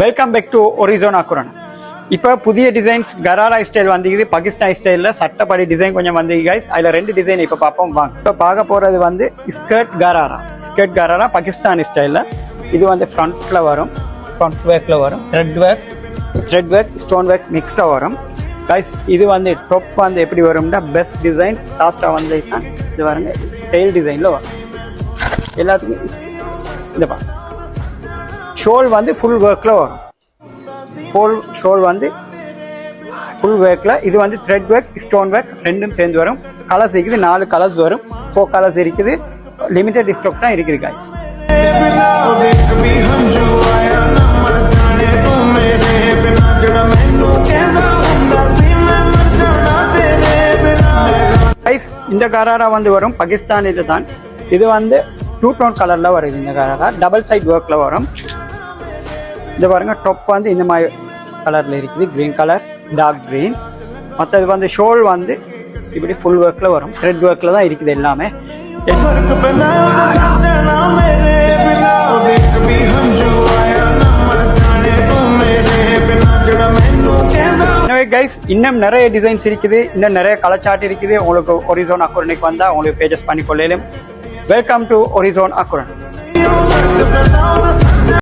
Welcome back to Horizon Akurana. இப்போ புதிய designs கராரா ஸ்டைல் வந்துக்குது, பாகிஸ்தான் ஸ்டைலில் சட்டப்படி டிசைன் கொஞ்சம் வந்து கைஸ். அதில் 2 டிசைன் இப்போ பார்ப்போம் வாங்க. இப்போ பார்க்க போகிறது வந்து ஸ்கர்ட் கராரா பாகிஸ்தான் ஸ்டைலில். இது வந்து ஃப்ரண்ட்டில் வரும், ஃப்ரண்ட் ஒர்க்கில் வரும், த்ரெட் ஒர்க் ஸ்டோன் ஒர்க் மிக்ஸ்டாக வரும் கைஸ். இது வந்து டாப் வந்து எப்படி வரும்னா பெஸ்ட் டிசைன் லாஸ்ட்டாக வந்து இது பாருங்க ஸ்டைல் டிசைனில் வரும் எல்லாத்துக்கும். இந்த பா ஷோல் வந்து ஃபுல் ஒர்க்கில் வரும், ஷோல் வந்து ஃபுல் ஒர்க்கில். இது வந்து த்ரெட் ஒர்க் ஸ்டோன் ஒர்க் ரெண்டும் சேர்ந்து வரும். கலர்ஸ் இருக்குது, 4 கலர்ஸ் வரும், 4 கலர்ஸ் இருக்குது. லிமிடெட் ஸ்டாக் தான் இருக்குது guys. இந்த கராரா வந்து வரும் பாகிஸ்தானில் தான். இது வந்து 2 டோன் கலரில் வருது. இந்த கராரா டபுள் சைட் ஒர்க்கில் வரும். இது பாருங்க டாப் வந்து இந்த மாதிரி கலரில் இருக்குது, க்ரீன் கலர், டார்க் க்ரீன். மற்றது வந்து ஷோல் வந்து இப்படி ஃபுல் ஒர்க்கில் வரும், த்ரெட் ஒர்க்கில் தான் இருக்குது எல்லாமே. கைஸ் இன்னும் நிறைய டிசைன்ஸ் இருக்குது, இன்னும் நிறைய கலர் சார்ட் இருக்குது. உங்களுக்கு ஒரிசோன் அக்குரனுக்கு வந்தால் உங்களுக்கு பேஜஸ் பண்ணி கொள்ளலும். Welcome to Horizon அக்குரன்.